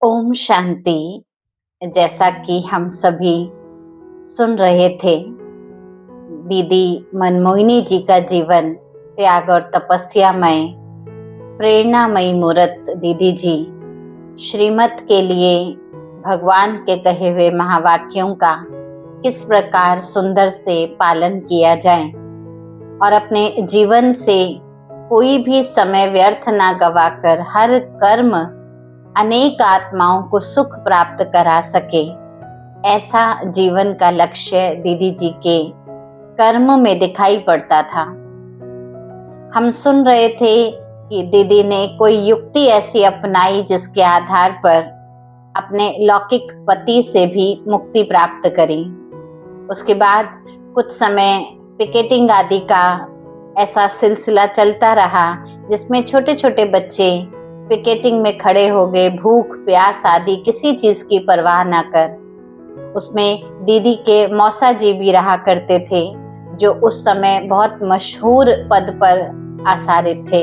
ओम शांति। जैसा कि हम सभी सुन रहे थे, दीदी मनमोहिनी जी का जीवन त्याग और तपस्यामय, प्रेरणामयी मूर्त दीदी जी श्रीमत के लिए भगवान के कहे हुए महावाक्यों का किस प्रकार सुंदर से पालन किया जाए और अपने जीवन से कोई भी समय व्यर्थ ना गवाकर हर कर्म अनेक आत्माओं को सुख प्राप्त करा सके, ऐसा जीवन का लक्ष्य दीदी जी के कर्म में दिखाई पड़ता था। हम सुन रहे थे कि दीदी ने कोई युक्ति ऐसी अपनाई जिसके आधार पर अपने लौकिक पति से भी मुक्ति प्राप्त करी। उसके बाद कुछ समय पिकेटिंग आदि का ऐसा सिलसिला चलता रहा जिसमें छोटे छोटे बच्चे पिकेटिंग में खड़े हो गए, भूख प्यास आदि किसी चीज की परवाह ना कर। उसमें दीदी के मौसा जी भी रहा करते थे, जो उस समय बहुत मशहूर पद पर आसारित थे।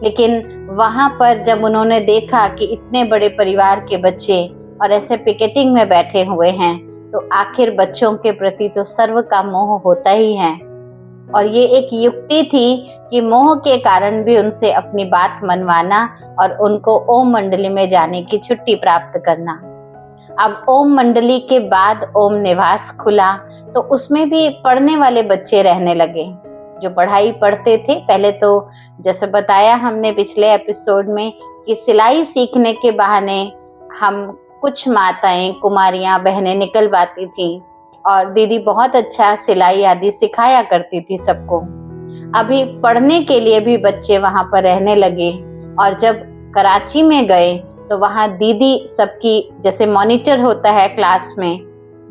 लेकिन वहां पर जब उन्होंने देखा कि इतने बड़े परिवार के बच्चे और ऐसे पिकेटिंग में बैठे हुए हैं, तो आखिर बच्चों के प्रति तो सर्व का मोह होता ही है। और ये एक युक्ति थी कि मोह के कारण भी उनसे अपनी बात मनवाना और उनको ओम मंडली में जाने की छुट्टी प्राप्त करना। अब ओम मंडली के बाद ओम निवास खुला, तो उसमें भी पढ़ने वाले बच्चे रहने लगे जो पढ़ाई पढ़ते थे। पहले तो जैसे बताया हमने पिछले एपिसोड में कि सिलाई सीखने के बहाने हम कुछ माताएं, कुमारियां, बहनें निकल पाती थी और दीदी बहुत अच्छा सिलाई आदि सिखाया करती थी सबको। अभी पढ़ने के लिए भी बच्चे वहां पर रहने लगे और जब कराची में गए तो वहां दीदी सबकी जैसे मॉनिटर होता है क्लास में,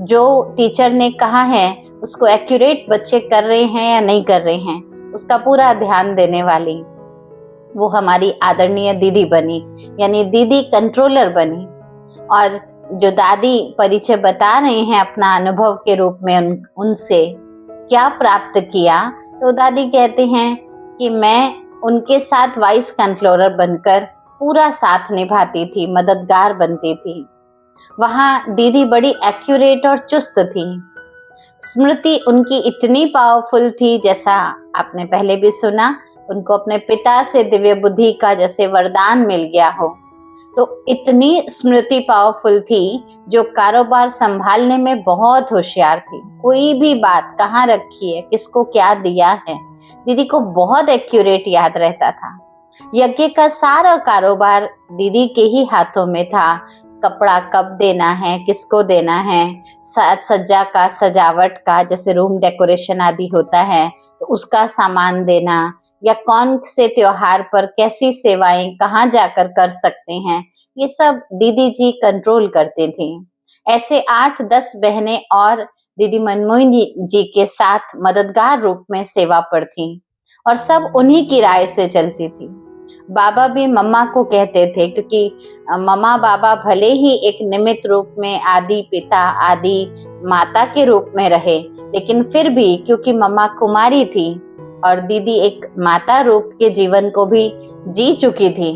जो टीचर ने कहा है उसको एक्यूरेट बच्चे कर रहे हैं या नहीं कर रहे हैं, उसका पूरा ध्यान देने वाली वो हमारी आदरणीय दीदी बनी, यानी दीदी कंट्रोलर बनी। और जो दादी परिचय बता रहे हैं अपना अनुभव के रूप में उनसे क्या प्राप्त किया, तो दादी कहते हैं कि मैं उनके साथ वाइस कंट्रोलर बनकर पूरा साथ निभाती थी, मददगार बनती थी। वहां दीदी बड़ी एक्यूरेट और चुस्त थी। स्मृति उनकी इतनी पावरफुल थी, जैसा आपने पहले भी सुना, उनको अपने पिता से दिव्य बुद्धि का जैसे वरदान मिल गया हो। तो इतनी स्मृति पावरफुल थी जो कारोबार संभालने में बहुत होशियार थी। कोई भी बात कहाँ रखी है, किसको क्या दिया है, दीदी को बहुत एक्यूरेट याद रहता था। यज्ञ का सारा कारोबार दीदी के ही हाथों में था। कपड़ा कब देना है, किसको देना है, साज सज्जा का, सजावट का, जैसे रूम डेकोरेशन आदि होता है तो उसका सामान देना, या कौन से त्योहार पर कैसी सेवाएं कहाँ जाकर कर सकते हैं, ये सब दीदी जी कंट्रोल करती थी। ऐसे 8-10 बहनें और दीदी मनमोहिनी जी के साथ मददगार रूप में सेवा पर थी और सब उन्हीं की राय से चलती थी। बाबा भी मम्मा को कहते थे, क्योंकि मम्मा बाबा भले ही एक निमित्त रूप में आदि पिता आदि माता के रूप में रहे, लेकिन फिर भी क्योंकि मम्मा कुमारी थी और दीदी एक माता रूप के जीवन को भी जी चुकी थी,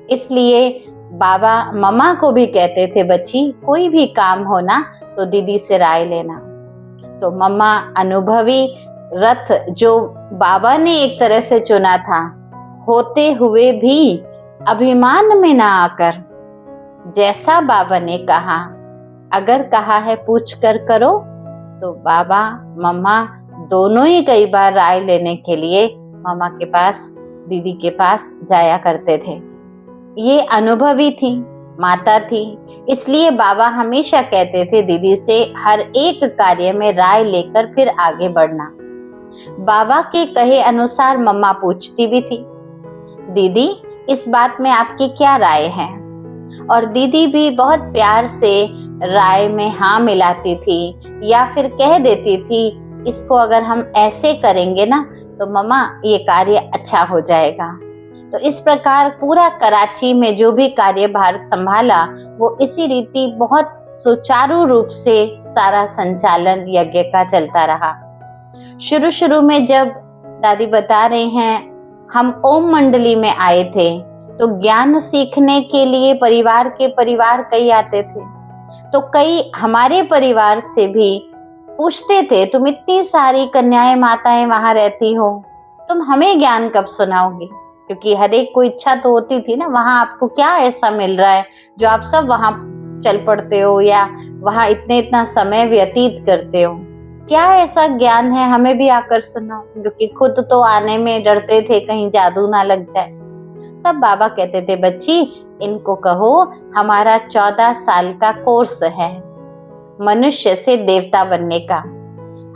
इसलिए बाबा मम्मा को भी कहते थे, बच्ची कोई भी काम हो ना तो दीदी से राय लेना। तो मम्मा अनुभवी रथ जो बाबा ने एक तरह से चुना था, होते हुए भी अभिमान में ना आकर, जैसा बाबा ने कहा, अगर कहा है पूछ कर करो, तो बाबा मम्मा दोनों ही कई बार राय लेने के लिए मम्मा के पास, दीदी के पास जाया करते थे। ये अनुभवी थी, माता थी, इसलिए बाबा हमेशा कहते थे दीदी से हर एक कार्य में राय लेकर फिर आगे बढ़ना। बाबा के कहे अनुसार मम्मा पूछती भी थी, दीदी इस बात में आपकी क्या राय है, और दीदी भी बहुत प्यार से राय में हाँ मिलाती थी या फिर कह देती थी, इसको अगर हम ऐसे करेंगे ना तो मम्मा ये कार्य अच्छा हो जाएगा। तो इस प्रकार पूरा कराची में जो भी कार्यभार संभाला वो इसी रीति बहुत सुचारू रूप से सारा संचालन यज्ञ का चलता रहा। शुरू में जब दादी बता रहे हैं हम ओम मंडली में आए थे, तो ज्ञान सीखने के लिए परिवार कई आते थे। तो कई हमारे परिवार से भी पूछते थे, तुम इतनी सारी कन्याएं माताएं वहां रहती हो, तुम हमें ज्ञान कब सुनाओगी? क्योंकि हर एक को इच्छा तो होती थी ना, वहां आपको क्या ऐसा मिल रहा है जो आप सब वहां चल पड़ते हो या वहां इतना समय व्यतीत करते हो? क्या ऐसा ज्ञान है, हमें भी आकर सुनाओ। क्योंकि खुद तो आने में डरते थे कहीं जादू ना लग जाए। तब बाबा कहते थे, बच्ची इनको कहो हमारा 14 साल का कोर्स है मनुष्य से देवता बनने का,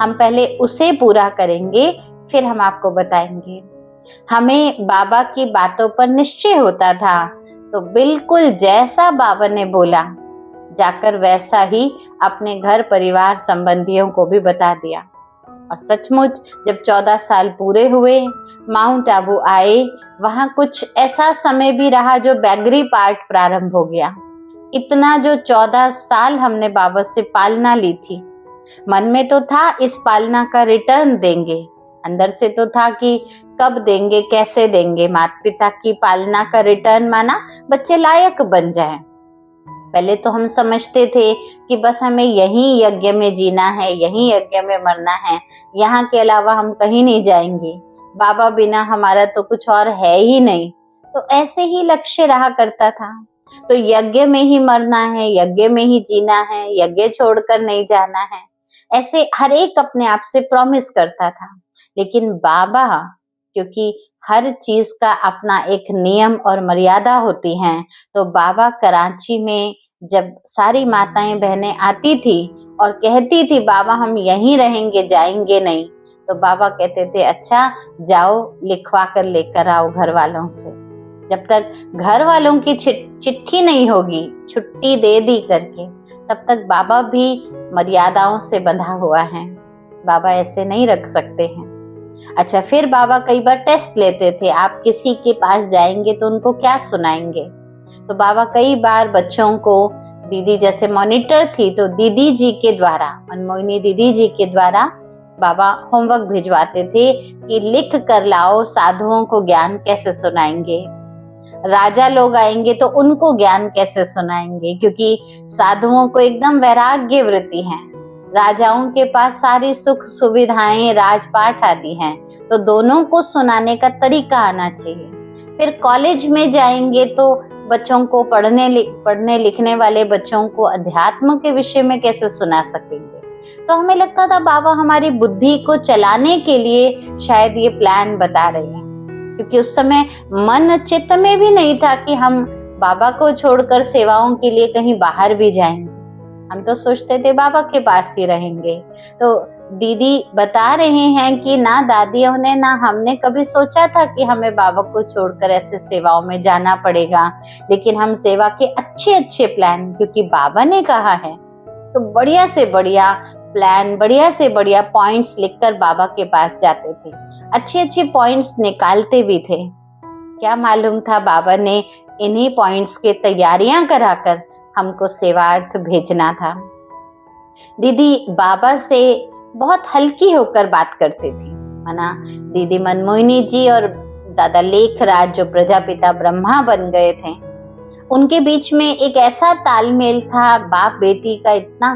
हम पहले उसे पूरा करेंगे, फिर हम आपको बताएंगे। हमें बाबा की बातों पर निश्चय होता था, तो बिल्कुल जैसा बाबा ने बोला जाकर वैसा ही अपने घर परिवार संबंधियों को भी बता दिया। और सचमुच जब 14 साल पूरे हुए, माउंट आबू आए, वहां कुछ ऐसा समय भी रहा जो बैगरी पार्ट प्रारंभ हो गया। इतना जो 14 साल हमने बाबा से पालना ली थी, मन में तो था इस पालना का रिटर्न देंगे, अंदर से तो था कि कब देंगे, कैसे देंगे। माता पिता की पालना का रिटर्न माना बच्चे लायक बन जाएं। पहले तो हम समझते थे कि बस हमें यहीं यज्ञ में जीना है, यहीं यज्ञ में मरना है, यहाँ के अलावा हम कहीं नहीं जाएंगे, बाबा बिना हमारा तो कुछ और है ही नहीं। तो ऐसे ही लक्ष्य रहा करता था। तो यज्ञ में ही मरना है, यज्ञ में ही जीना है, यज्ञ छोड़कर नहीं जाना है, ऐसे हर एक अपने आप से प्रॉमिस करता था। लेकिन बाबा, क्योंकि हर चीज का अपना एक नियम और मर्यादा होती हैं, तो बाबा कराची में जब सारी माताएं बहनें आती थी और कहती थी बाबा हम यहीं रहेंगे, जाएंगे नहीं, तो बाबा कहते थे अच्छा जाओ, लिखवा कर लेकर आओ घर वालों से। जब तक घर वालों की चिट्ठी नहीं होगी, छुट्टी दे दी करके, तब तक बाबा भी मर्यादाओं से बंधा हुआ है। बाबा ऐसे नहीं रख सकते हैं। अच्छा, फिर बाबा कई बार टेस्ट लेते थे, आप किसी के पास जाएंगे तो उनको क्या सुनाएंगे। तो बाबा कई बार बच्चों को, दीदी जैसे मॉनिटर थी तो दीदी जी के द्वारा, मनमोहिनी दीदी जी के द्वारा बाबा होमवर्क भिजवाते थे कि लिख कर लाओ साधुओं को ज्ञान कैसे सुनाएंगे, राजा लोग आएंगे तो उनको ज्ञान कैसे सुनाएंगे, क्योंकि साधुओं को एकदम वैराग्य वृत्ति है, राजाओं के पास सारी सुख सुविधाएं राजपाट आदि हैं, तो दोनों को सुनाने का तरीका आना चाहिए। फिर कॉलेज में जाएंगे तो बच्चों को पढ़ने लिखने वाले बच्चों को अध्यात्म के विषय में कैसे सुना सकेंगे। तो हमें लगता था बाबा हमारी बुद्धि को चलाने के लिए शायद ये प्लान बता रहे हैं, क्योंकि उस समय मन चित्त में भी नहीं था कि हम बाबा को छोड़कर सेवाओं के लिए कहीं बाहर भी जाएंगे। हम तो सोचते थे बाबा के पास ही रहेंगे। तो दीदी बता रहे हैं कि ना दादियों ने ना हमने कभी सोचा था कि हमें बाबा को छोड़कर ऐसे सेवाओं में जाना पड़ेगा, लेकिन हम सेवा के अच्छे प्लान, क्योंकि बाबा ने कहा है, तो बढ़िया से बढ़िया प्लान, बढ़िया से बढ़िया पॉइंट्स लिखकर बाबा के पास जाते थे, अच्छे पॉइंट्स निकालते भी थे। क्या मालूम था बाबा ने इन्हीं पॉइंट्स के तैयारियां कराकर हमको सेवार्थ भेजना था। दीदी बाबा से बहुत हल्की होकर बात करती थी, माना दीदी मनमोहिनी जी और दादा लेखराज जो प्रजापिता ब्रह्मा बन गए थे, उनके बीच में एक ऐसा तालमेल था, बाप बेटी का इतना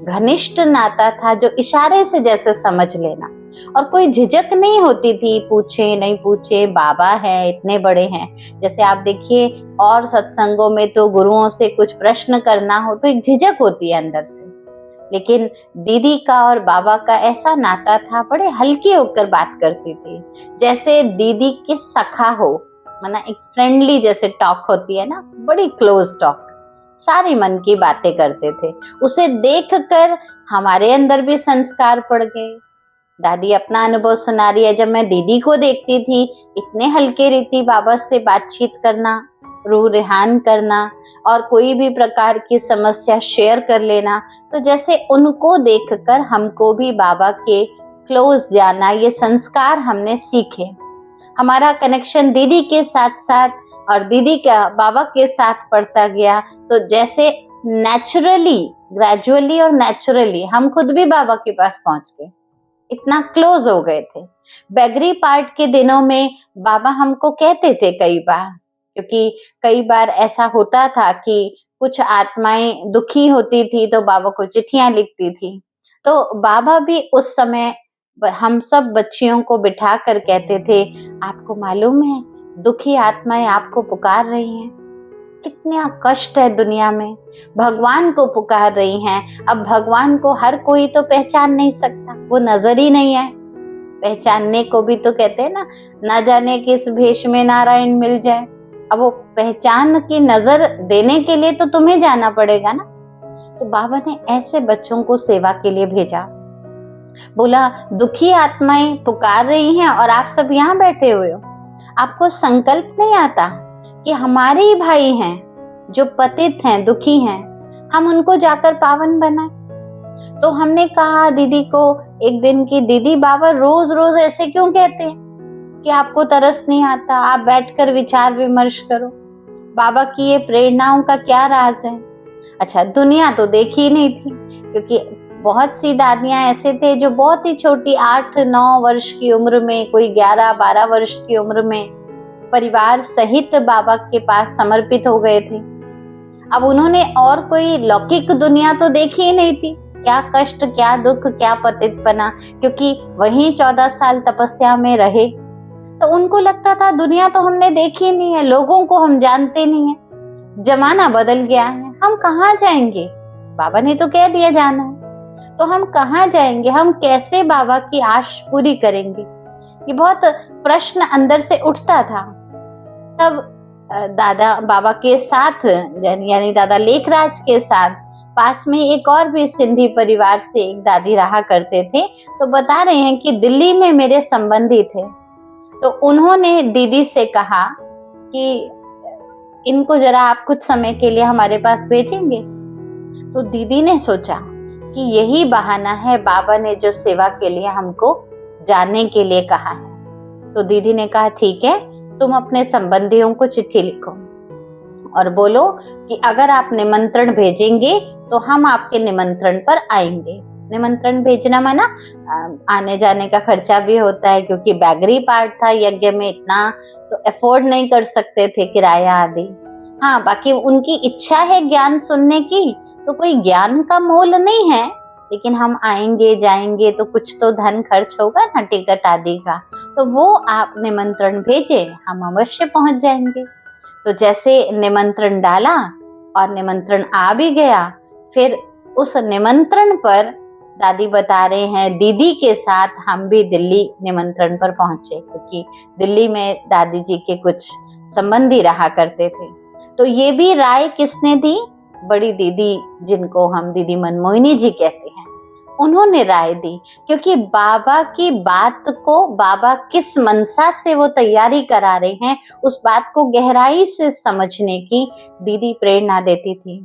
घनिष्ठ नाता था जो इशारे से जैसे समझ लेना, और कोई झिझक नहीं होती थी, पूछे नहीं पूछे, बाबा है, इतने बड़े हैं। जैसे आप देखिए और सत्संगों में तो गुरुओं से कुछ प्रश्न करना हो तो एक झिझक होती है अंदर से, लेकिन दीदी का और बाबा का ऐसा नाता था, बड़े हल्के होकर बात करती थी, जैसे दीदी के सखा हो, माना एक फ्रेंडली जैसे टॉक होती है ना, बड़ी क्लोज टॉक, सारी मन की बातें करते थे। उसे देखकर हमारे अंदर भी संस्कार पड़ गए। दादी अपना अनुभव सुना रही है, जब मैं दीदी को देखती थी इतने हल्के रीति बाबा से बातचीत करना, रूह रेहान करना और कोई भी प्रकार की समस्या शेयर कर लेना, तो जैसे उनको देखकर हमको भी बाबा के क्लोज जाना, ये संस्कार हमने सीखे। हमारा कनेक्शन दीदी के साथ साथ और दीदी का बाबा के साथ बढ़ता गया, तो जैसे नेचुरली, ग्रेजुअली और नेचुरली हम खुद भी बाबा के पास पहुंच गए, इतना क्लोज हो गए थे। बैगरी पार्ट के दिनों में बाबा हमको कहते थे कई बार क्योंकि कई बार ऐसा होता था कि कुछ आत्माएं दुखी होती थी तो बाबा को चिट्ठियां लिखती थी। तो बाबा भी उस समय हम सब बच्चियों को बिठा कर कहते थे, आपको मालूम है दुखी आत्माएं आपको पुकार रही हैं, कितना कष्ट है दुनिया में, भगवान को पुकार रही हैं। अब भगवान को हर कोई तो पहचान नहीं सकता, वो नजर ही नहीं है। पहचानने को भी तो कहते हैं ना जाने किस भेष में नारायण मिल जाए। अब वो पहचान की नजर देने के लिए तो तुम्हें जाना पड़ेगा ना। तो बाबा ने ऐसे बच्चों को सेवा के लिए भेजा। बोला दुखी आत्माएं पुकार रही हैं और आप सब यहाँ बैठे हुए हो, आपको संकल्प नहीं आता कि हमारे ही भाई हैं जो पतित हैं, दुखी हैं, हम उनको जाकर पावन बनाए। तो हमने कहा दीदी को एक दिन की, दीदी बाबा रोज रोज ऐसे क्यों कहते हैं कि आपको तरस नहीं आता, आप बैठकर विचार विमर्श करो, बाबा की ये प्रेरणाओं का क्या राज है। अच्छा, दुनिया तो देखी नहीं थी, क्योंकि बहुत सी दादियां ऐसे थे जो बहुत ही छोटी 8-9 वर्ष की उम्र में, कोई 11-12 वर्ष की उम्र में परिवार सहित बाबा के पास समर्पित हो गए थे। अब उन्होंने और कोई लौकिक दुनिया तो देखी ही नहीं थी, क्या कष्ट, क्या दुख, क्या पतितपना, क्योंकि वहीं 14 साल तपस्या में रहे। तो उनको लगता था दुनिया तो हमने देखी नहीं है, लोगों को हम जानते नहीं है, जमाना बदल गया है, हम कहाँ जाएंगे, बाबा ने तो कह दिया जाना है, तो हम कहाँ जाएंगे, हम कैसे बाबा की आश पूरी करेंगे। ये बहुत प्रश्न अंदर से उठता था। तब दादा बाबा के साथ, यानी दादा लेखराज के साथ, पास में एक और भी सिंधी परिवार से एक दादी रहा करते थे। तो बता रहे हैं कि दिल्ली में मेरे संबंधी थे, तो उन्होंने दीदी से कहा कि इनको जरा आप कुछ समय के लिए हमारे पास भेजेंगे। तो दीदी ने सोचा कि यही बहाना है, बाबा ने जो सेवा के लिए हमको जाने के लिए कहा है। तो दीदी ने कहा ठीक है, तुम अपने संबंधियों को चिट्ठी लिखो और बोलो कि अगर आप निमंत्रण भेजेंगे तो हम आपके निमंत्रण पर आएंगे। निमंत्रण भेजना माना आने जाने का खर्चा भी होता है, क्योंकि बैगरी पार्ट था यज्ञ में, इतना तो अफोर्ड नहीं कर सकते थे किराया आदि। हाँ, बाकी उनकी इच्छा है ज्ञान सुनने की, तो कोई ज्ञान का मोल नहीं है, लेकिन हम आएंगे जाएंगे तो कुछ तो धन खर्च होगा ना, टिकट आदि का, तो वो आप निमंत्रण भेजे, हम अवश्य पहुंच जाएंगे। तो जैसे निमंत्रण डाला और निमंत्रण आ भी गया, फिर उस निमंत्रण पर दादी बता रहे हैं दीदी के साथ हम भी दिल्ली निमंत्रण पर पहुंचे, क्योंकि दिल्ली में दादी जी के कुछ संबंधी रहा करते थे। तो ये भी राय किसने दी? बड़ी दीदी, जिनको हम दीदी मनमोहिनी जी कहते हैं, उन्होंने राय दी, क्योंकि बाबा की बात को, बाबा किस मनसा से वो तैयारी करा रहे हैं, उस बात को गहराई से समझने की दीदी प्रेरणा देती थी।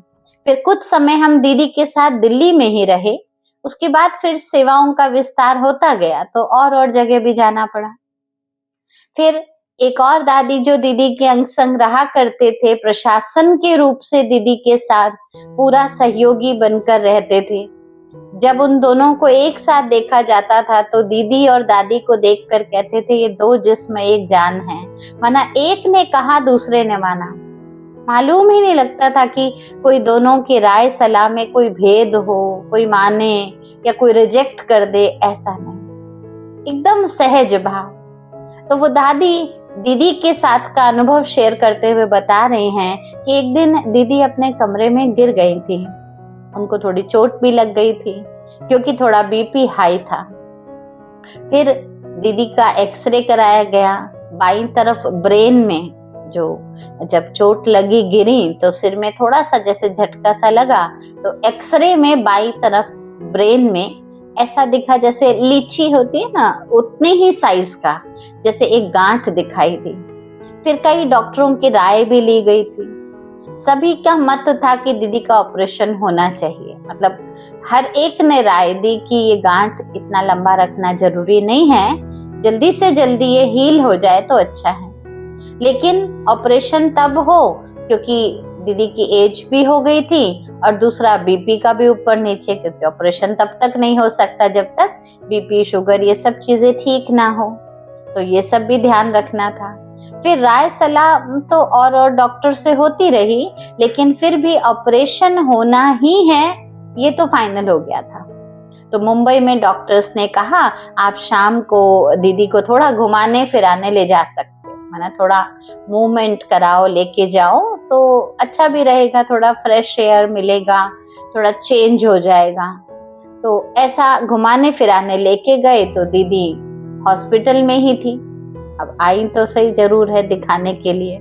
फिर कुछ समय हम दीदी के साथ दिल्ली में ही रहे, उसके बाद फिर सेवाओं का विस्तार होता गया तो और जगह भी जाना पड़ा। फिर एक और दादी जो दीदी के अंग संग रहा करते थे, प्रशासन के रूप से दीदी के साथ पूरा सहयोगी बनकर रहते थे। जब उन दोनों को एक साथ देखा जाता था तो दीदी और दादी को देखकर कहते थे ये दो जिस्म एक जान है, माना एक ने कहा दूसरे ने माना। मालूम ही नहीं लगता था कि कोई दोनों की राय सलाह में कोई भेद हो, कोई माने या कोई रिजेक्ट कर दे, ऐसा नहीं, एकदम सहज भाव। तो वो दादी दीदी के साथ का अनुभव शेयर करते हुए बता रहे हैं कि एक दिन दीदी अपने कमरे में गिर गई थी, उनको थोड़ी चोट भी लग गई थी क्योंकि थोड़ा बीपी हाई था। फिर दीदी का एक्सरे कराया गया, बाईं तरफ ब्रेन में, जो जब चोट लगी गिरी तो सिर में थोड़ा सा जैसे झटका सा लगा, तो एक्सरे में बाईं तरफ ब्रेन में ऐसा दिखा जैसे लीची होती है ना, उतने ही साइज का जैसे एक गांठ दिखाई दी। फिर कई डॉक्टरों की राय भी ली गई थी, सभी का मत था कि दीदी का ऑपरेशन होना चाहिए। मतलब हर एक ने राय दी कि ये गांठ इतना लंबा रखना जरूरी नहीं है, जल्दी से जल्दी ये हील हो जाए तो अच्छा है, लेकिन ऑपरेशन तब हो क्योंकि दीदी की एज भी हो गई थी और दूसरा बीपी का भी ऊपर नीचे, क्योंकि ऑपरेशन तब तक नहीं हो सकता जब तक बीपी शुगर ये सब चीजें ठीक ना हो, तो ये सब भी ध्यान रखना था। फिर राय सलाह तो और डॉक्टर से होती रही, लेकिन फिर भी ऑपरेशन होना ही है ये तो फाइनल हो गया था। तो मुंबई में डॉक्टर्स ने कहा आप शाम को दीदी को थोड़ा घुमाने फिराने ले जा सकते हो, माना थोड़ा मूवमेंट कराओ, लेके जाओ तो अच्छा भी रहेगा, थोड़ा फ्रेश एयर मिलेगा, थोड़ा चेंज हो जाएगा। तो ऐसा घुमाने फिराने लेके गए तो दीदी हॉस्पिटल में ही थी। अब आई तो सही जरूर है दिखाने के लिए।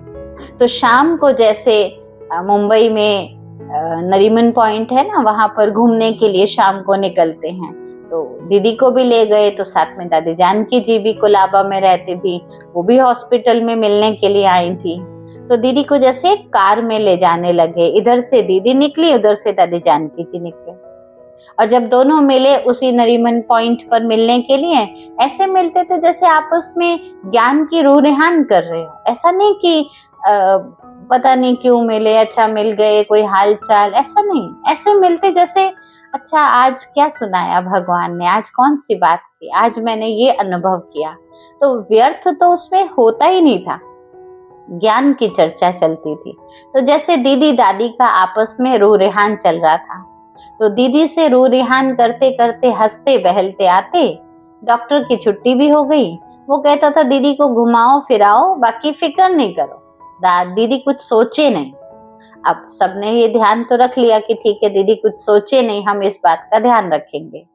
तो शाम को जैसे मुंबई में नरीमन पॉइंट है ना, वहां पर घूमने के लिए शाम को निकलते हैं, तो दीदी को भी ले गए। तो साथ में दादी जानकी जी भी कोलाबा में रहती थी, वो भी हॉस्पिटल में मिलने के लिए आई थी। तो दीदी को जैसे कार में ले जाने लगे, इधर से दीदी निकली, उधर से दादी जानकी जी निकले। और जब दोनों मिले उसी नरीमन पॉइंट पर मिलने के लिए, ऐसे मिलते थे जैसे आपस में ज्ञान की रूह रेहान कर रहे हो। ऐसा नहीं कि पता नहीं क्यों मिले, अच्छा मिल गए, कोई हाल चाल, ऐसा नहीं। ऐसे मिलते जैसे अच्छा आज क्या सुनाया भगवान ने, आज कौन सी बात की, आज मैंने ये अनुभव किया। तो व्यर्थ तो उसमें होता ही नहीं था, ज्ञान की चर्चा चलती थी। तो जैसे दीदी दादी का आपस में रूह रेहान चल रहा था, तो दीदी से रूह रेहान करते करते हंसते बहलते आते डॉक्टर की छुट्टी भी हो गई। वो कहता था दीदी को घुमाओ फिराओ, बाकी फिक्र नहीं करो। दीदी कुछ सोचे नहीं। अब सबने ये ध्यान तो रख लिया कि ठीक है दीदी कुछ सोचे नहीं, हम इस बात का ध्यान रखेंगे।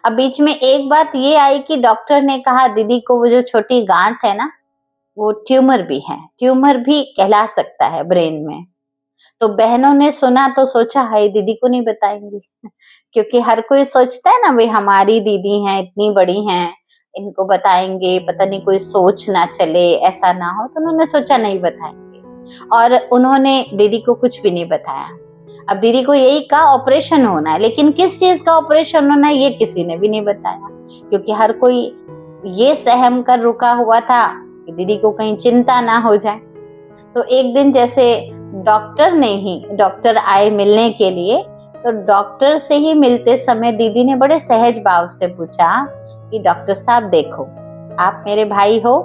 अब बीच में एक बात ये आई कि डॉक्टर ने कहा दीदी को वो जो छोटी गांठ है ना, वो ट्यूमर भी है, ट्यूमर भी कहला सकता है ब्रेन में। तो बहनों ने सुना तो सोचा हाय दीदी को नहीं बताएंगी क्योंकि हर कोई सोचता है ना भाई हमारी दीदी हैं, इतनी बड़ी हैं, इनको बताएंगे पता नहीं कोई सोच ना चले, ऐसा ना हो। तो उन्होंने सोचा नहीं बताएंगे और उन्होंने दीदी को कुछ भी नहीं बताया। अब दीदी को यही कहा ऑपरेशन होना है, लेकिन किस चीज का ऑपरेशन होना है ये किसी ने भी नहीं बताया, क्योंकि हर कोई ये सहम कर रुका हुआ था कि दीदी को कहीं चिंता ना हो जाए। तो एक दिन जैसे डॉक्टर आए मिलने के लिए, तो डॉक्टर से ही मिलते समय दीदी ने बड़े सहज भाव से पूछा कि डॉक्टर साहब देखो आप मेरे भाई हो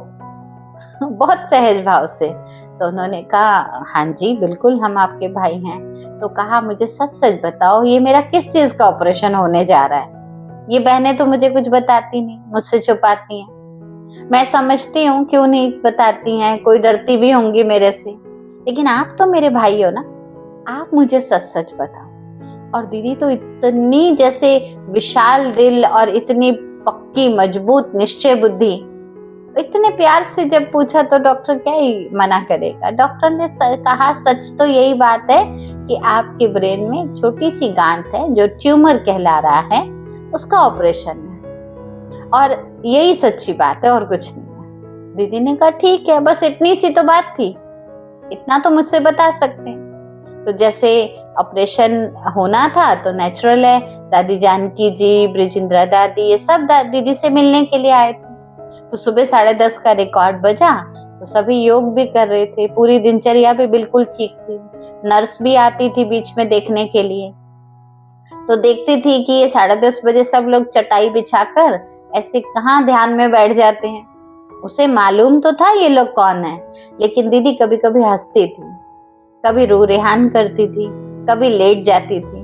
बहुत सहज भाव से। तो उन्होंने कहा हाँ जी बिल्कुल हम आपके भाई हैं। तो कहा मुझे सच सच बताओ ये मेरा किस चीज का ऑपरेशन होने जा रहा है। ये बहनें तो मुझे कुछ बताती नहीं, मुझसे छुपाती हैं। मैं समझती हूँ क्यों नहीं बताती हैं, कोई डरती भी होंगी मेरे से, लेकिन आप तो मेरे भाई हो ना, आप मुझे सच सच बताओ। और दीदी तो इतनी जैसे विशाल दिल और इतनी पक्की मजबूत निश्चय बुद्धि, इतने प्यार से जब पूछा तो डॉक्टर क्या ही मना करेगा। डॉक्टर ने कहा सच तो यही बात है कि आपके ब्रेन में छोटी सी गांठ है जो ट्यूमर कहला रहा है, उसका ऑपरेशन है और यही सच्ची बात है और कुछ नहीं है। दीदी ने कहा ठीक है, बस इतनी सी तो बात थी, इतना तो मुझसे बता सकते हैं। तो जैसे ऑपरेशन होना था तो नेचुरल है, दादी जानकी जी, ब्रिजिंद्रा दादी, ये सब दीदी से मिलने के लिए आए थे। तो सुबह 10:30 का रिकॉर्ड बजा तो सभी योग भी कर रहे थे, पूरी दिनचर्या भी बिल्कुल ठीक थी। नर्स भी आती थी बीच में देखने के लिए, तो देखती थी कि ये 10:30 बजे सब लोग चटाई बिछाकर ऐसे कहाँ ध्यान में बैठ जाते हैं। उसे मालूम तो था ये लोग कौन है, लेकिन दीदी कभी कभी हंसती थी, कभी रूह रेहान करती थी, कभी लेट जाती थी।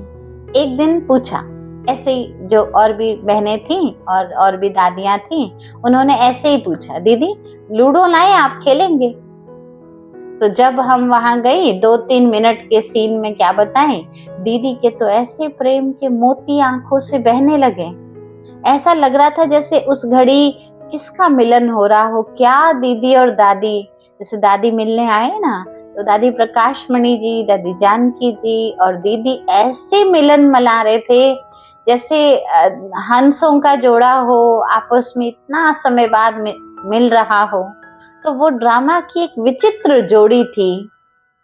एक दिन पूछा ऐसे ही, जो और भी बहनें थीं और भी दादियां थीं, उन्होंने ऐसे ही पूछा दीदी लूडो लाए आप खेलेंगे। तो जब हम वहां गई 2-3 मिनट के सीन में क्या बताएं, दीदी के तो ऐसे प्रेम के मोती आंखों से बहने लगे। ऐसा लग रहा था जैसे उस घड़ी किसका मिलन हो रहा हो, क्या दीदी और दादी, जैसे दादी मिलने आए ना तो दादी प्रकाश मणि जी, दादी जानकी जी और दीदी ऐसे मिलन मना रहे थे जैसे हंसों का जोड़ा हो, आपस में इतना समय बाद मिल रहा हो। तो वो ड्रामा की एक विचित्र जोड़ी थी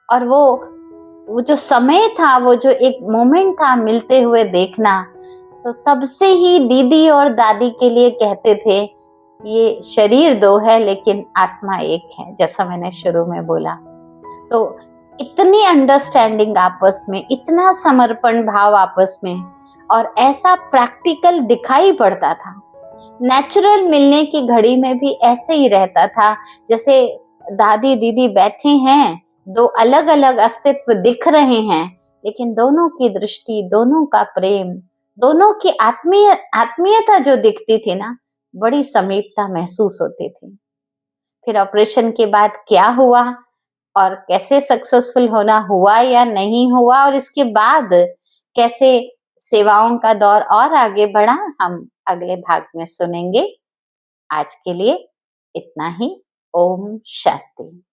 और वो जो समय था, वो जो एक मोमेंट था मिलते हुए देखना, तो तब से ही दीदी और दादी के लिए कहते थे ये शरीर दो है लेकिन आत्मा एक है, जैसा मैंने शुरू में बोला। तो इतनी अंडरस्टैंडिंग आपस में, इतना समर्पण भाव आपस में, और ऐसा प्रैक्टिकल दिखाई पड़ता था। नेचुरल मिलने की घड़ी में भी ऐसे ही रहता था जैसे दादी दीदी बैठे हैं, दो अलग अलग अस्तित्व दिख रहे हैं, लेकिन दोनों की दृष्टि, दोनों का प्रेम, दोनों की आत्मीयता जो दिखती थी ना, बड़ी समीपता महसूस होती थी। फिर ऑपरेशन के बाद क्या हुआ और कैसे सक्सेसफुल होना हुआ या नहीं हुआ, और इसके बाद कैसे सेवाओं का दौर और आगे बढ़ा, हम अगले भाग में सुनेंगे। आज के लिए इतना ही। ओम शांति।